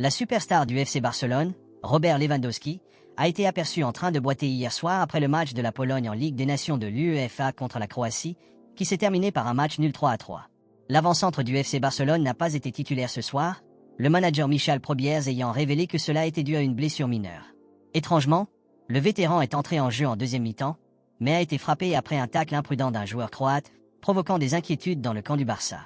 La superstar du FC Barcelone, Robert Lewandowski, a été aperçu en train de boiter hier soir après le match de la Pologne en Ligue des Nations de l'UEFA contre la Croatie, qui s'est terminé par un match nul 3-3. L'avant-centre du FC Barcelone n'a pas été titulaire ce soir, le manager Michal Probières ayant révélé que cela était dû à une blessure mineure. Étrangement, le vétéran est entré en jeu en deuxième mi-temps, mais a été frappé après un tacle imprudent d'un joueur croate, provoquant des inquiétudes dans le camp du Barça.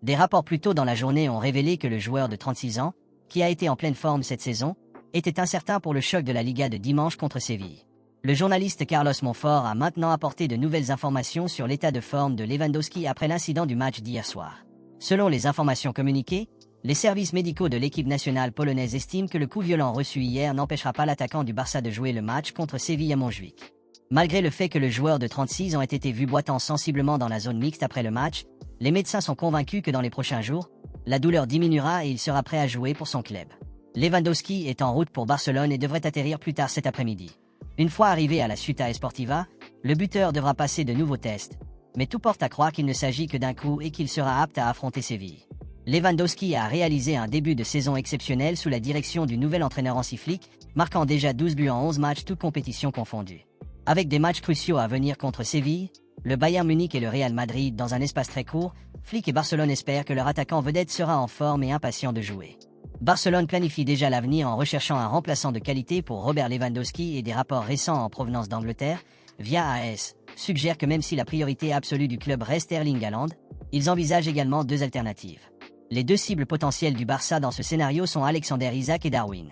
Des rapports plus tôt dans la journée ont révélé que le joueur de 36 ans, qui a été en pleine forme cette saison, était incertain pour le choc de la Liga de dimanche contre Séville. Le journaliste Carlos Monfort a maintenant apporté de nouvelles informations sur l'état de forme de Lewandowski après l'incident du match d'hier soir. Selon les informations communiquées, les services médicaux de l'équipe nationale polonaise estiment que le coup violent reçu hier n'empêchera pas l'attaquant du Barça de jouer le match contre Séville à Montjuïc. Malgré le fait que le joueur de 36 ans ait été vu boitant sensiblement dans la zone mixte après le match, les médecins sont convaincus que dans les prochains jours, la douleur diminuera et il sera prêt à jouer pour son club. Lewandowski est en route pour Barcelone et devrait atterrir plus tard cet après-midi. Une fois arrivé à la Ciutat Esportiva, le buteur devra passer de nouveaux tests, mais tout porte à croire qu'il ne s'agit que d'un coup et qu'il sera apte à affronter Séville. Lewandowski a réalisé un début de saison exceptionnel sous la direction du nouvel entraîneur Hansi Flick, marquant déjà 12 buts en 11 matchs toutes compétitions confondues. Avec des matchs cruciaux à venir contre Séville, le Bayern Munich et le Real Madrid dans un espace très court, Flick et Barcelone espèrent que leur attaquant vedette sera en forme et impatient de jouer. Barcelone planifie déjà l'avenir en recherchant un remplaçant de qualité pour Robert Lewandowski et des rapports récents en provenance d'Angleterre, via AS, suggèrent que même si la priorité absolue du club reste Erling Haaland, ils envisagent également deux alternatives. Les deux cibles potentielles du Barça dans ce scénario sont Alexander Isak et Darwin.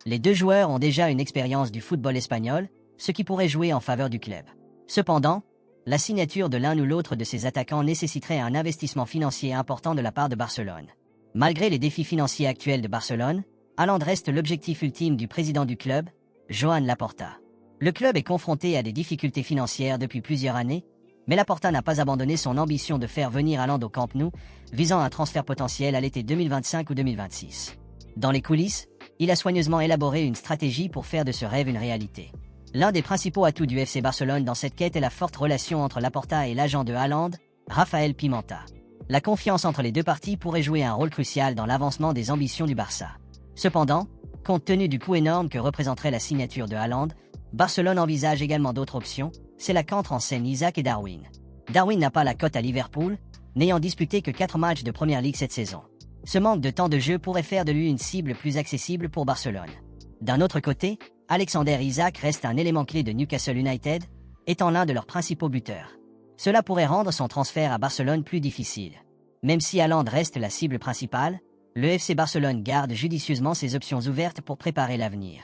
Les deux joueurs ont déjà une expérience du football espagnol, ce qui pourrait jouer en faveur du club. Cependant, la signature de l'un ou l'autre de ces attaquants nécessiterait un investissement financier important de la part de Barcelone. Malgré les défis financiers actuels de Barcelone, Haaland reste l'objectif ultime du président du club, Joan Laporta. Le club est confronté à des difficultés financières depuis plusieurs années, mais Laporta n'a pas abandonné son ambition de faire venir Haaland au Camp Nou, visant un transfert potentiel à l'été 2025 ou 2026. Dans les coulisses, il a soigneusement élaboré une stratégie pour faire de ce rêve une réalité. L'un des principaux atouts du FC Barcelone dans cette quête est la forte relation entre Laporta et l'agent de Haaland, Rafael Pimenta. La confiance entre les deux parties pourrait jouer un rôle crucial dans l'avancement des ambitions du Barça. Cependant, compte tenu du coût énorme que représenterait la signature de Haaland, Barcelone envisage également d'autres options, c'est là qu'entrent en scène Isak et Darwin. Darwin n'a pas la cote à Liverpool, n'ayant disputé que 4 matchs de Première Ligue cette saison. Ce manque de temps de jeu pourrait faire de lui une cible plus accessible pour Barcelone. D'un autre côté, Alexander Isak reste un élément clé de Newcastle United, étant l'un de leurs principaux buteurs. Cela pourrait rendre son transfert à Barcelone plus difficile. Même si Haaland reste la cible principale, le FC Barcelone garde judicieusement ses options ouvertes pour préparer l'avenir.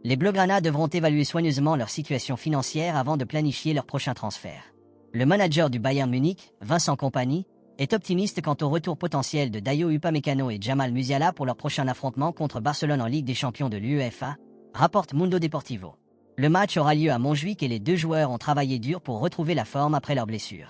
Les Blaugrana devront évaluer soigneusement leur situation financière avant de planifier leur prochain transfert. Le manager du Bayern Munich, Vincent Kompany, est optimiste quant au retour potentiel de Dayo Upamecano et Jamal Musiala pour leur prochain affrontement contre Barcelone en Ligue des Champions de l'UEFA, rapporte Mundo Deportivo. Le match aura lieu à Montjuïc et les deux joueurs ont travaillé dur pour retrouver la forme après leur blessure.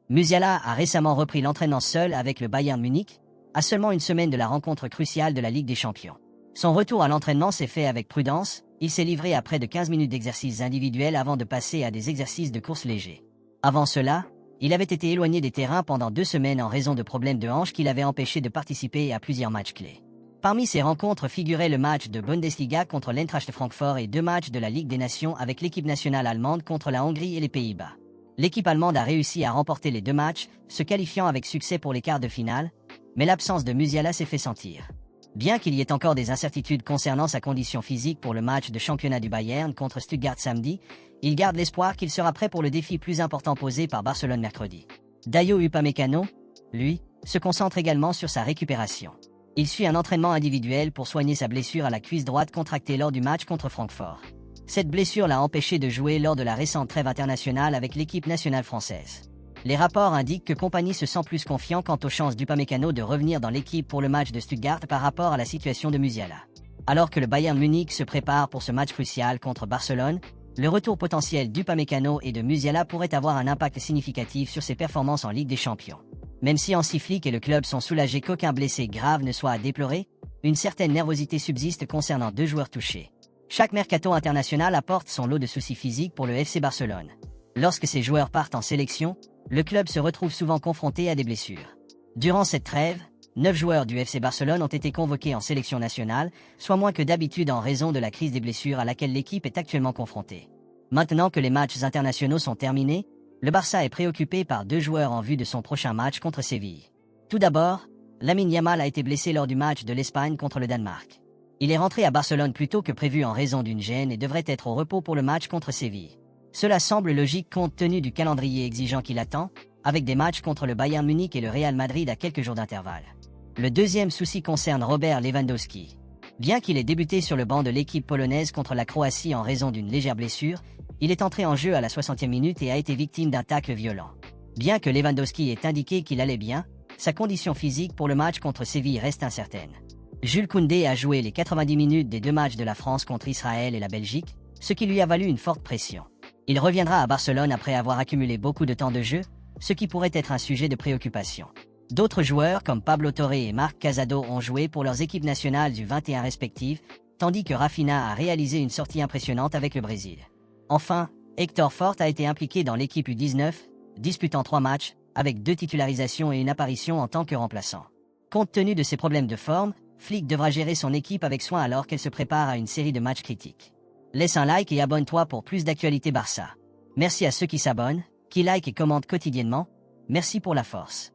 Musiala a récemment repris l'entraînement seul avec le Bayern Munich, à seulement une semaine de la rencontre cruciale de la Ligue des Champions. Son retour à l'entraînement s'est fait avec prudence, il s'est livré à près de 15 minutes d'exercices individuels avant de passer à des exercices de course légers. Avant cela, il avait été éloigné des terrains pendant 2 semaines en raison de problèmes de hanche qui l'avaient empêché de participer à plusieurs matchs clés. Parmi ces rencontres figuraient le match de Bundesliga contre l'Eintracht Francfort et 2 matchs de la Ligue des Nations avec l'équipe nationale allemande contre la Hongrie et les Pays-Bas. L'équipe allemande a réussi à remporter les 2 matchs, se qualifiant avec succès pour les quarts de finale, mais l'absence de Musiala s'est fait sentir. Bien qu'il y ait encore des incertitudes concernant sa condition physique pour le match de championnat du Bayern contre Stuttgart samedi, il garde l'espoir qu'il sera prêt pour le défi plus important posé par Barcelone mercredi. Dayo Upamecano, lui, se concentre également sur sa récupération. Il suit un entraînement individuel pour soigner sa blessure à la cuisse droite contractée lors du match contre Francfort. Cette blessure l'a empêché de jouer lors de la récente trêve internationale avec l'équipe nationale française. Les rapports indiquent que Kompany se sent plus confiant quant aux chances d'Upamecano de revenir dans l'équipe pour le match de Stuttgart par rapport à la situation de Musiala. Alors que le Bayern Munich se prépare pour ce match crucial contre Barcelone, le retour potentiel d'Upamecano et de Musiala pourrait avoir un impact significatif sur ses performances en Ligue des Champions. Même si Hansi Flick et le club sont soulagés qu'aucun blessé grave ne soit à déplorer, une certaine nervosité subsiste concernant 2 joueurs touchés. Chaque mercato international apporte son lot de soucis physiques pour le FC Barcelone. Lorsque ces joueurs partent en sélection, le club se retrouve souvent confronté à des blessures. Durant cette trêve, 9 joueurs du FC Barcelone ont été convoqués en sélection nationale, soit moins que d'habitude en raison de la crise des blessures à laquelle l'équipe est actuellement confrontée. Maintenant que les matchs internationaux sont terminés, le Barça est préoccupé par 2 joueurs en vue de son prochain match contre Séville. Tout d'abord, Lamine Yamal a été blessé lors du match de l'Espagne contre le Danemark. Il est rentré à Barcelone plus tôt que prévu en raison d'une gêne et devrait être au repos pour le match contre Séville. Cela semble logique compte tenu du calendrier exigeant qui l'attend, avec des matchs contre le Bayern Munich et le Real Madrid à quelques jours d'intervalle. Le deuxième souci concerne Robert Lewandowski. Bien qu'il ait débuté sur le banc de l'équipe polonaise contre la Croatie en raison d'une légère blessure, il est entré en jeu à la 60e minute et a été victime d'un tacle violent. Bien que Lewandowski ait indiqué qu'il allait bien, sa condition physique pour le match contre Séville reste incertaine. Jules Koundé a joué les 90 minutes des 2 matchs de la France contre Israël et la Belgique, ce qui lui a valu une forte pression. Il reviendra à Barcelone après avoir accumulé beaucoup de temps de jeu, ce qui pourrait être un sujet de préoccupation. D'autres joueurs comme Pablo Torre et Marc Casado ont joué pour leurs équipes nationales du 21 respectives, tandis que Rafinha a réalisé une sortie impressionnante avec le Brésil. Enfin, Hector Fort a été impliqué dans l'équipe U19, disputant 3 matchs, avec 2 titularisations et une apparition en tant que remplaçant. Compte tenu de ses problèmes de forme, Flick devra gérer son équipe avec soin alors qu'elle se prépare à une série de matchs critiques. Laisse un like et abonne-toi pour plus d'actualités Barça. Merci à ceux qui s'abonnent, qui like et commentent quotidiennement. Merci pour la force.